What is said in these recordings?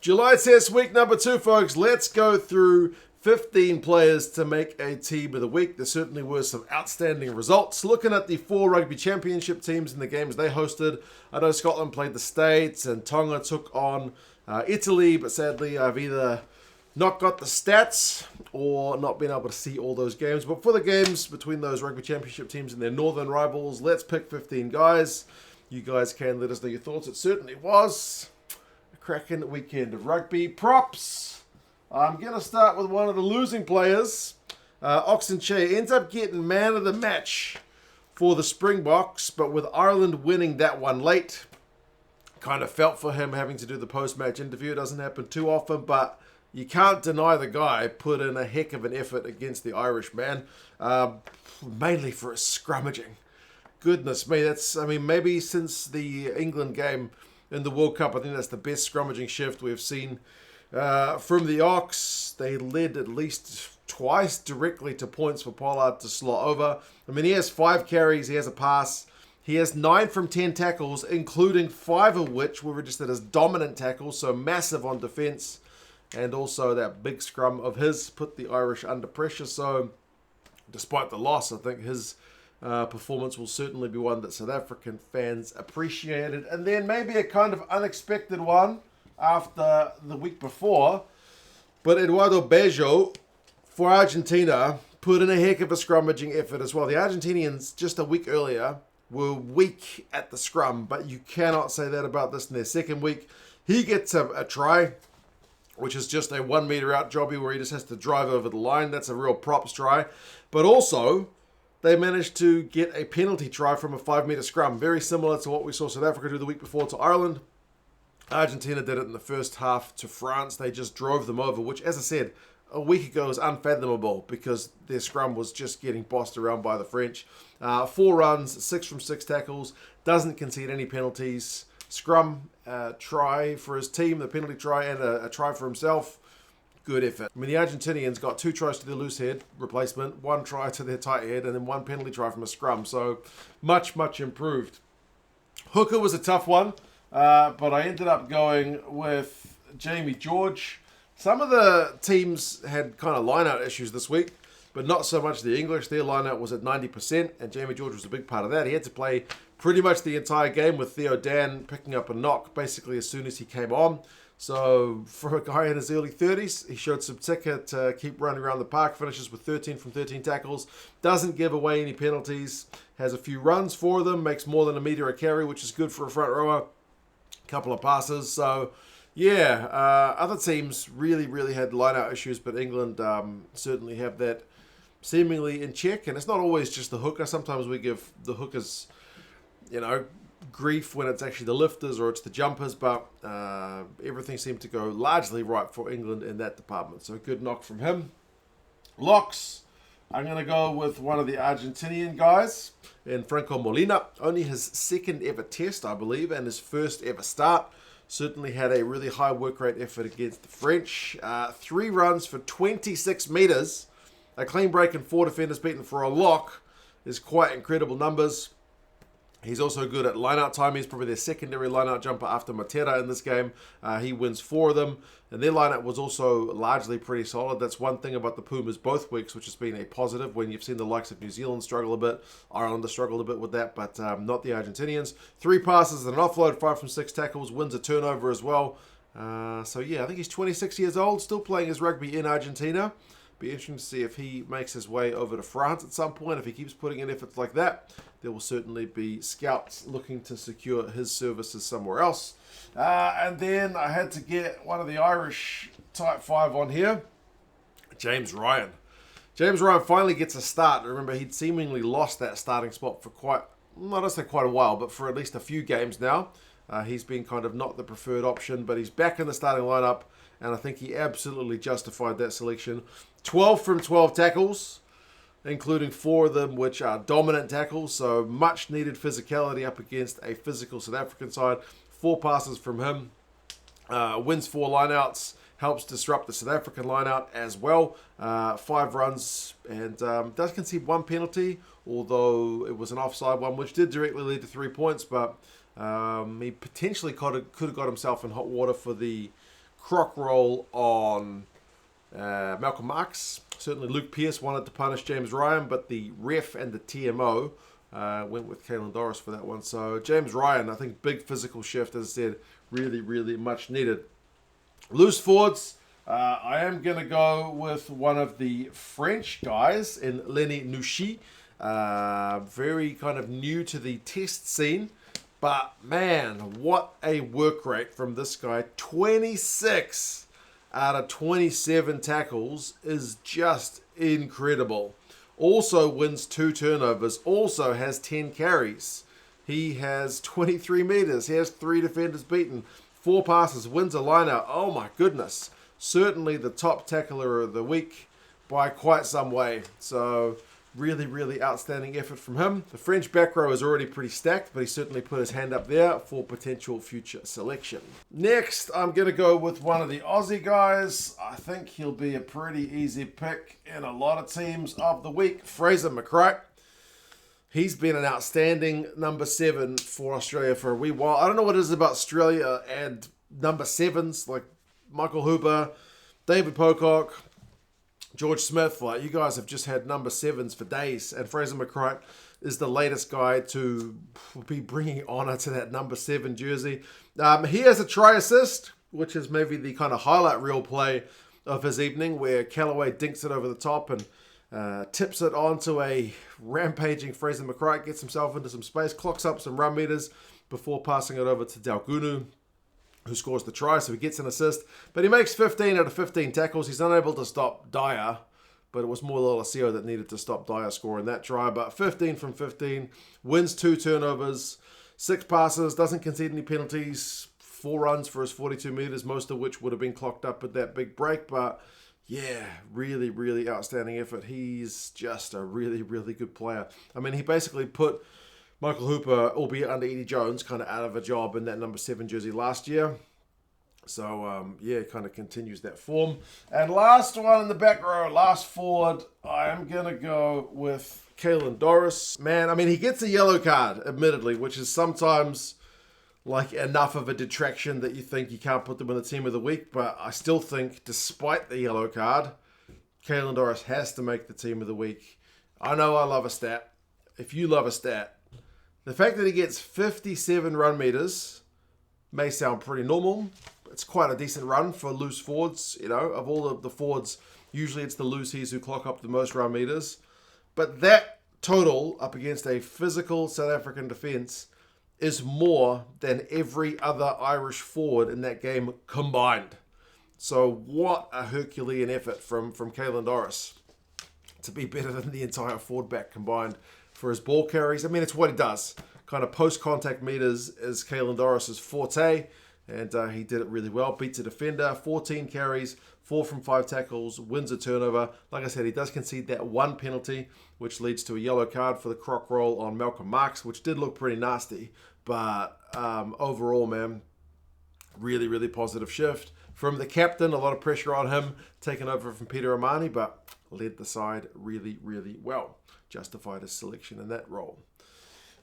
July test week number 2, folks. Let's go through 15 players to make a team of the week. There certainly were some outstanding results. Looking at the 4 rugby championship teams in the games they hosted, I know Scotland played the States and Tonga took on Italy, but sadly I've either not got the stats or not been able to see all those games. But for the games between those rugby championship teams and their northern rivals, let's pick 15 guys. You guys can let us know your thoughts. It certainly was a cracking weekend of rugby. Props. I'm going to start with one of the losing players. Oxenche ends up getting man of the match for the Springboks, but with Ireland winning that one late, kind of felt for him having to do the post-match interview. It doesn't happen too often, but you can't deny the guy put in a heck of an effort against the Irish, man. Mainly for his scrummaging. Goodness me, maybe since the England game in the World Cup, I think that's the best scrummaging shift we've seen from the Ox. They led at least twice directly to points for Pollard to slot over. I mean, he has 5 carries, he has a pass. He has 9 from 10 tackles, including 5 of which were registered as dominant tackles, so massive on defence. And also that big scrum of his put the Irish under pressure. So despite the loss, I think his performance will certainly be one that South African fans appreciated. And then maybe a kind of unexpected one after the week before. But Eduardo Bejo for Argentina put in a heck of a scrummaging effort as well. The Argentinians just a week earlier were weak at the scrum, but you cannot say that about this in their second week. He gets a try, which is just a 1 meter out jobby where he just has to drive over the line. That's a real props try. But also, they managed to get a penalty try from a 5 meter scrum, very similar to what we saw South Africa do the week before to Ireland. Argentina did it in the first half to France. They just drove them over, which, as I said, a week ago was unfathomable because their scrum was just getting bossed around by the French. 4 runs, 6 from 6 tackles, doesn't concede any penalties. Scrum, try for his team, the penalty try, and a try for himself. Good effort. I mean, the Argentinians got 2 tries to their loose head replacement, 1 try to their tight head, and then 1 penalty try from a scrum. So much, much improved. Hooker was a tough one, but I ended up going with Jamie George. Some of the teams had kind of line-out issues this week, but not so much the English. Their line-out was at 90%, and Jamie George was a big part of that. He had to play pretty much the entire game with Theo Dan picking up a knock basically as soon as he came on. So for a guy in his early 30s, he showed some ticket to keep running around the park, finishes with 13 from 13 tackles, doesn't give away any penalties, has a few runs for them, makes more than a meter a carry, which is good for a front rower, couple of passes. So yeah, other teams really had line-out issues, but England certainly have that seemingly in check. And it's not always just the hooker. Sometimes we give the hookers, grief when it's actually the lifters or it's the jumpers, but everything seemed to go largely right for England in that department. So good knock from him. Locks, I'm going to go with one of the Argentinian guys in Franco Molina. Only his second ever test, I believe, and his first ever start. Certainly had a really high work rate effort against the French. 3 runs for 26 metres. A clean break and 4 defenders beaten for a lock is quite incredible numbers. He's also good at line-out time. He's probably their secondary line-out jumper after Matera in this game. He wins 4 of them. And their line-out was also largely pretty solid. That's one thing about the Pumas both weeks, which has been a positive when you've seen the likes of New Zealand struggle a bit. Ireland has struggled a bit with that, but not the Argentinians. 3 passes and an offload, 5 from 6 tackles, wins a turnover as well. So yeah, I think he's 26 years old, still playing his rugby in Argentina. Be interesting to see if he makes his way over to France at some point. If he keeps putting in efforts like that, there will certainly be scouts looking to secure his services somewhere else. And then I had to get one of the Irish type 5 on here, James Ryan. James Ryan finally gets a start. Remember, he'd seemingly lost that starting spot for quite a while, but for at least a few games now. He's been kind of not the preferred option, but he's back in the starting lineup, and I think he absolutely justified that selection. 12 from 12 tackles, including 4 of them which are dominant tackles, so much needed physicality up against a physical South African side. 4 passes from him, wins 4 lineouts, helps disrupt the South African lineout as well. 5 runs and does concede 1 penalty, although it was an offside one, which did directly lead to 3 points, but he potentially could have got himself in hot water for the croc roll on Malcolm Marx. Certainly Luke Pearce wanted to punish James Ryan, but the ref and the TMO went with Caelan Doris for that one. So James Ryan, I think big physical shift, as I said, really, really much needed. Loose forwards, I am going to go with one of the French guys in Lenny Nouchi. Very kind of new to the test scene. But man, what a work rate from this guy. 26 out of 27 tackles is just incredible. Also wins 2 turnovers. Also has 10 carries. He has 23 meters. He has 3 defenders beaten. 4 passes. Wins a line-out. Oh my goodness. Certainly the top tackler of the week by quite some way. So really, really outstanding effort from him. The French back row is already pretty stacked, but he certainly put his hand up there for potential future selection. Next, I'm going to go with one of the Aussie guys. I think he'll be a pretty easy pick in a lot of teams of the week. Fraser McReight. He's been an outstanding number 7 for Australia for a wee while. I don't know what it is about Australia and number 7s like Michael Hooper, David Pocock, George Smith. Like, you guys have just had number 7s for days, and Fraser McReight is the latest guy to be bringing honour to that number 7 jersey. He has a try assist, which is maybe the kind of highlight reel play of his evening, where Callaway dinks it over the top and tips it onto a rampaging Fraser McReight, gets himself into some space, clocks up some run meters before passing it over to Dalgunu, who scores the try, so he gets an assist. But he makes 15 out of 15 tackles. He's unable to stop Dyer, but it was more Lolosio that needed to stop Dyer scoring that try. But 15 from 15, wins 2 turnovers, 6 passes, doesn't concede any penalties, 4 runs for his 42 meters, most of which would have been clocked up at that big break. But yeah, really, really outstanding effort. He's just a really, really good player. I mean, he basically put Michael Hooper, albeit under Eddie Jones, kind of out of a job in that number 7 jersey last year. So, yeah, kind of continues that form. And last one in the back row, last forward, I am going to go with Caelan Doris. Man, I mean, he gets a yellow card, admittedly, which is sometimes like enough of a detraction that you think you can't put them in the team of the week. But I still think, despite the yellow card, Caelan Doris has to make the team of the week. I know I love a stat. If you love a stat, the fact that he gets 57 run meters may sound pretty normal. It's quite a decent run for loose forwards. You know, of all of the forwards, usually it's the loosies who clock up the most run meters. But that total up against a physical South African defence is more than every other Irish forward in that game combined. So what a Herculean effort from Caelan Doris to be better than the entire forward back combined for his ball carries. I mean, it's what he does. Kind of post-contact meters is Caelan Doris' forte, and he did it really well. Beats a defender, 14 carries, 4 from 5 tackles, wins a turnover. Like I said, he does concede that 1 penalty, which leads to a yellow card for the croc roll on Malcolm Marx, which did look pretty nasty. But overall, man, really, really positive shift. From the captain, a lot of pressure on him, taking over from Peter Amani, but led the side really, really well. Justified his selection in that role.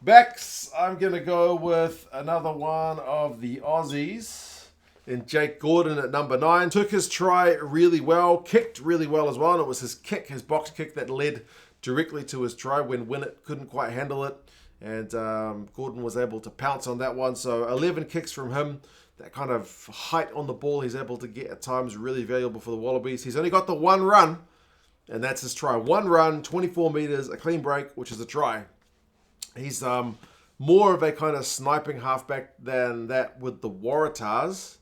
Backs, I'm going to go with another one of the Aussies in Jake Gordon at number 9. Took his try really well, kicked really well as well, and it was his kick, his box kick, that led directly to his try when Winnett couldn't quite handle it. And Gordon was able to pounce on that one. So 11 kicks from him. That kind of height on the ball he's able to get at times, really valuable for the Wallabies. He's only got the 1 run, and that's his try. 1 run, 24 meters, a clean break, which is a try. He's more of a kind of sniping halfback than that with the Waratahs.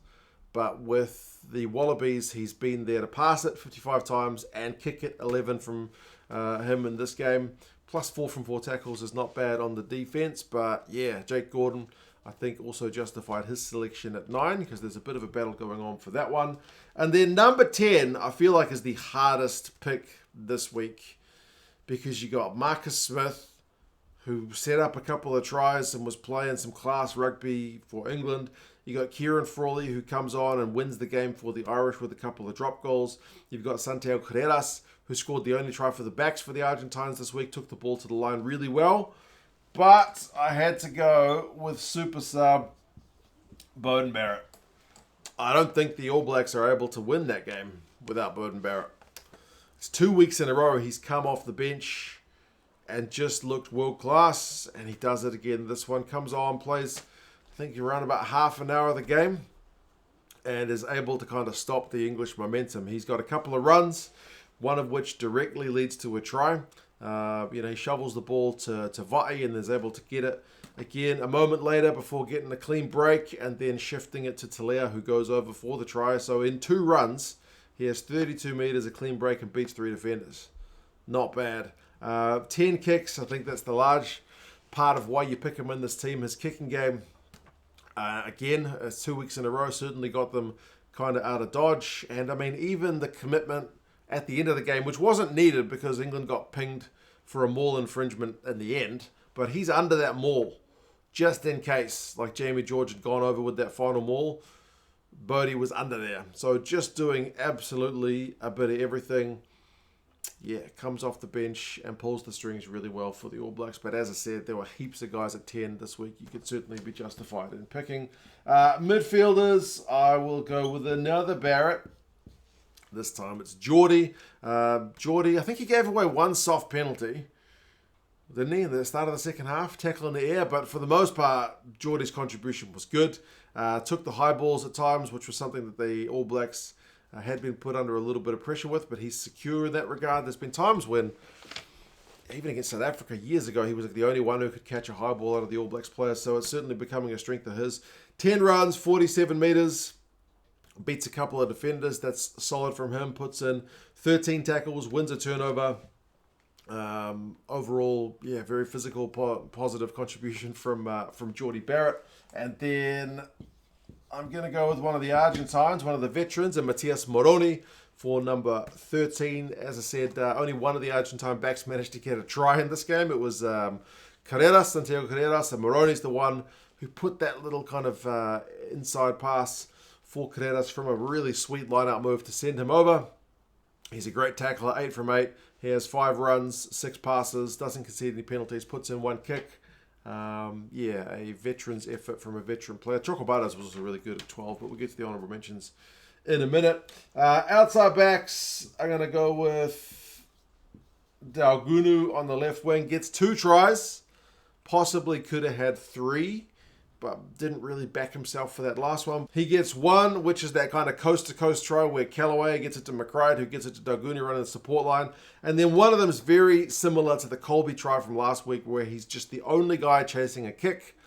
But with the Wallabies, he's been there to pass it 55 times and kick it 11 from him in this game. Plus 4 from 4 tackles is not bad on the defense. But yeah, Jake Gordon, I think, also justified his selection at 9 because there's a bit of a battle going on for that one. And then number 10, I feel like, is the hardest pick this week because you got Marcus Smith, who set up a couple of tries and was playing some class rugby for England. You got Kieran Frawley, who comes on and wins the game for the Irish with a couple of drop goals. You've got Santiago Carreras, who scored the only try for the backs for the Argentines this week, took the ball to the line really well. But I had to go with super sub Beauden Barrett. I don't think the All Blacks are able to win that game without Beauden Barrett. It's 2 weeks in a row he's come off the bench and just looked world class, and he does it again. This one comes on, plays, I think, around about half an hour of the game, and is able to kind of stop the English momentum. He's got a couple of runs, one of which directly leads to a try. He shovels the ball to Vai and is able to get it again a moment later before getting a clean break and then shifting it to Talea, who goes over for the try. So in 2 runs, he has 32 metres, a clean break, and beats 3 defenders. Not bad. 10 kicks, I think that's the large part of why you pick him in this team. His kicking game, again, 2 weeks in a row, certainly got them kind of out of dodge. And I mean, even the commitment at the end of the game, which wasn't needed because England got pinged for a maul infringement in the end, but he's under that maul just in case, like Jamie George had gone over with that final maul. Bodie was under there. So just doing absolutely a bit of everything. Yeah, comes off the bench and pulls the strings really well for the All Blacks. But as I said, there were heaps of guys at 10 this week. You could certainly be justified in picking. Midfielders, I will go with another Barrett. This time it's Geordie. Geordie, I think he gave away 1 soft penalty, didn't he, at the start of the second half, tackle in the air. But for the most part, Geordie's contribution was good. Took the high balls at times, which was something that the All Blacks had been put under a little bit of pressure with, but he's secure in that regard. There's been times when, even against South Africa years ago, he was like the only one who could catch a high ball out of the All Blacks players, so it's certainly becoming a strength of his. 10 runs, 47 metres, beats a couple of defenders. That's solid from him. Puts in 13 tackles, wins a turnover. Overall, yeah, very physical, positive contribution from Geordie Barrett. And then I'm going to go with one of the Argentines, one of the veterans, and Matias Moroni for number 13. As I said, only one of the Argentine backs managed to get a try in this game. It was Santiago Carreras, and Moroni's the one who put that little kind of inside pass for Carreras from a really sweet line-out move to send him over. He's a great tackler, 8 from 8. He has 5 runs, 6 passes, doesn't concede any penalties, puts in 1 kick. A veteran's effort from a veteran player. Chocobatas was also really good at 12, but we'll get to the honourable mentions in a minute. Outside backs, I'm going to go with Daugunu on the left wing. Gets 2 tries. Possibly could have had 3, but didn't really back himself for that last one. He gets 1, which is that kind of coast-to-coast try where Callaway gets it to McBride, who gets it to Daugunu running the support line. And then one of them is very similar to the Colby try from last week, where he's just the only guy chasing a kick.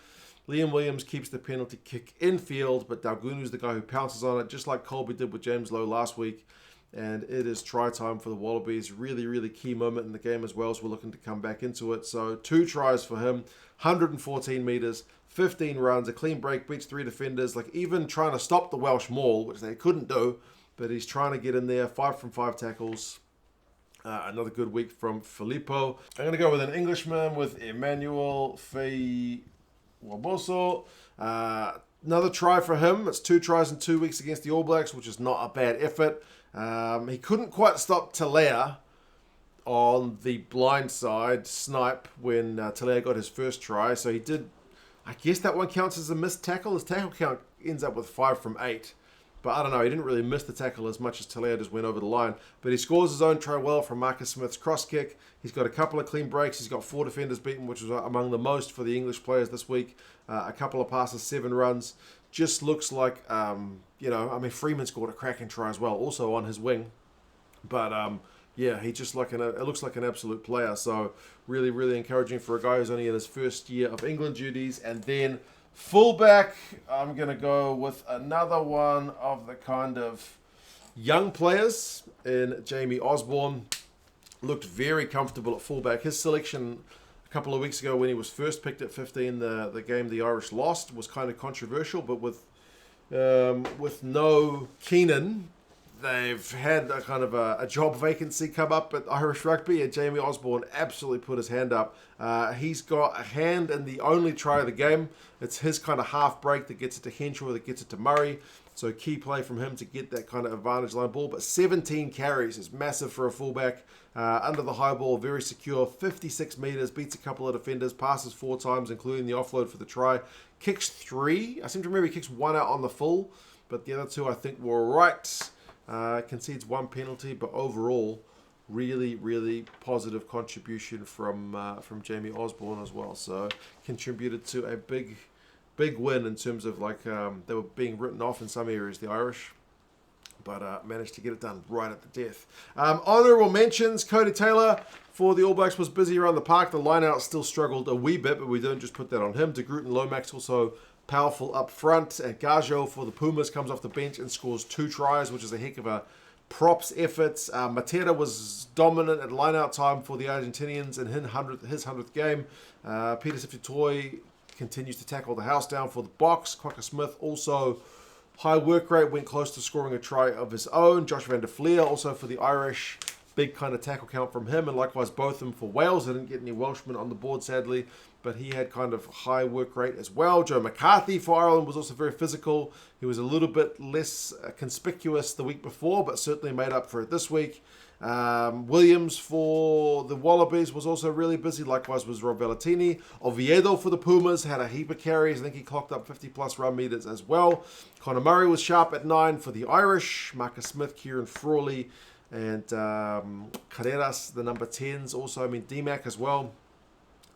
Liam Williams keeps the penalty kick infield, but Daugunu's the guy who pounces on it, just like Colby did with James Lowe last week. And it is try time for the Wallabies. Really, really key moment in the game as well, so we're looking to come back into it. So 2 tries for him, 114 metres, 15 runs, a clean break, beats 3 defenders. Like, even trying to stop the Welsh maul, which they couldn't do, but he's trying to get in there. 5 from 5 tackles. Another good week from Filippo. I'm going to go with an Englishman, with Emmanuel Waboso. Another try for him. It's 2 tries in 2 weeks against the All Blacks, which is not a bad effort. He couldn't quite stop Talea on the blind side snipe when Talea got his first try. So he did, I guess that one counts as a missed tackle. His tackle count ends up with 5 from 8. But I don't know, he didn't really miss the tackle as much as Talea just went over the line. But he scores his own try well from Marcus Smith's cross kick. He's got a couple of clean breaks. He's got 4 defenders beaten, which was among the most for the English players this week. A couple of passes, 7 runs. Just looks like, Freeman scored a cracking try as well, also on his wing. But, he just it looks like an absolute player. So really, really encouraging for a guy who's only in his first year of England duties. And then fullback, I'm going to go with another one of the kind of young players in Jamie Osborne. Looked very comfortable at fullback. His selection a couple of weeks ago when he was first picked at 15, the game the Irish lost, was kind of controversial, but with no Keenan, they've had a kind of a job vacancy come up at Irish Rugby, and Jamie Osborne absolutely put his hand up. He's got a hand in the only try of the game. It's his kind of half break that gets it to Henshaw, that gets it to Murray. So key play from him to get that kind of advantage line ball. But 17 carries is massive for a fullback. Under the high ball, very secure. 56 metres, beats a couple of defenders, passes 4 times, including the offload for the try. Kicks 3. I seem to remember he kicks 1 out on the full. but the other two I think were all right. Concedes one penalty, but overall, really, really positive contribution from Jamie Osborne as well. So contributed to a big win in terms of they were being written off in some areas, the Irish, but managed to get it done right at the death. Honourable mentions, Cody Taylor for the All Blacks was busy around the park. The line-out still struggled a wee bit, but we don't just put that on him. De Groot and Lomax also powerful up front. And Gajo for the Pumas comes off the bench and scores 2 tries, which is a heck of a props effort. Matera was dominant at line-out time for the Argentinians in his 100th game. Peter Sifitoy continues to tackle the house down for the Boks. Quacker Smith also high work rate, went close to scoring a try of his own. Josh van der Fleer also for the Irish. Big kind of tackle count from him, and likewise both of them for Wales. They didn't get any Welshmen on the board, sadly, but he had kind of high work rate as well. Joe McCarthy for Ireland was also very physical. He was a little bit less conspicuous the week before, but certainly made up for it this week. Williams for the Wallabies was also really busy. Likewise was Rob Valentini. Oviedo for the Pumas had a heap of carries. I think he clocked up 50-plus run meters as well. Conor Murray was sharp at 9 for the Irish. Marcus Smith, Kieran Frawley, and Carreras, the number 10s also. DMAC as well.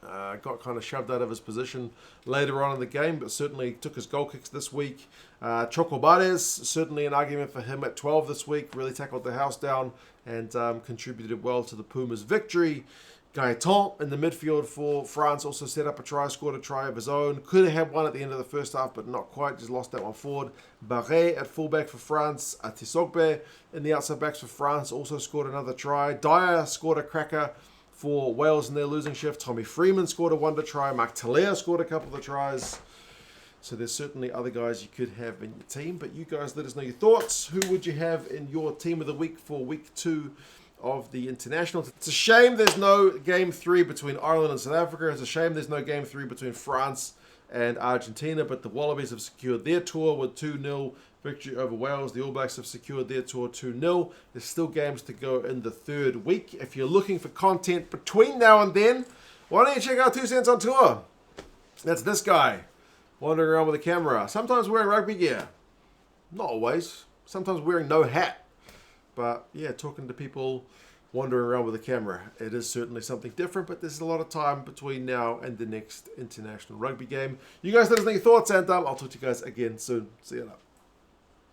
Got kind of shoved out of his position later on in the game, but certainly took his goal kicks this week. Chocobares, certainly an argument for him at 12 this week. Really tackled the house down and contributed well to the Pumas' victory. Gaetan in the midfield for France also set up a try, scored a try of his own. Could have had one at the end of the first half, but not quite. Just lost that one forward. Barret at fullback for France. Atisogbe in the outside backs for France also scored another try. Dyer scored a cracker for Wales in their losing shift. Tommy Freeman scored a wonder try. Mark Talea scored a couple of tries. So there's certainly other guys you could have in your team. But you guys let us know your thoughts. Who would you have in your team of the week for week 2 of the international? It's a shame there's no game 3 between Ireland and South Africa. It's a shame there's no game 3 between France and Argentina. But the Wallabies have secured their tour with 2-0 victory over Wales. The All Blacks have secured their tour 2-0. There's still games to go in the 3rd week. If you're looking for content between now and then, why don't you check out 2 Cents on Tour? That's this guy wandering around with a camera, sometimes wearing rugby gear. Not always. Sometimes wearing no hat. But yeah, talking to people, wandering around with a camera. It is certainly something different, but there's a lot of time between now and the next international rugby game. You guys let us know your thoughts, and I'll talk to you guys again soon. See you later.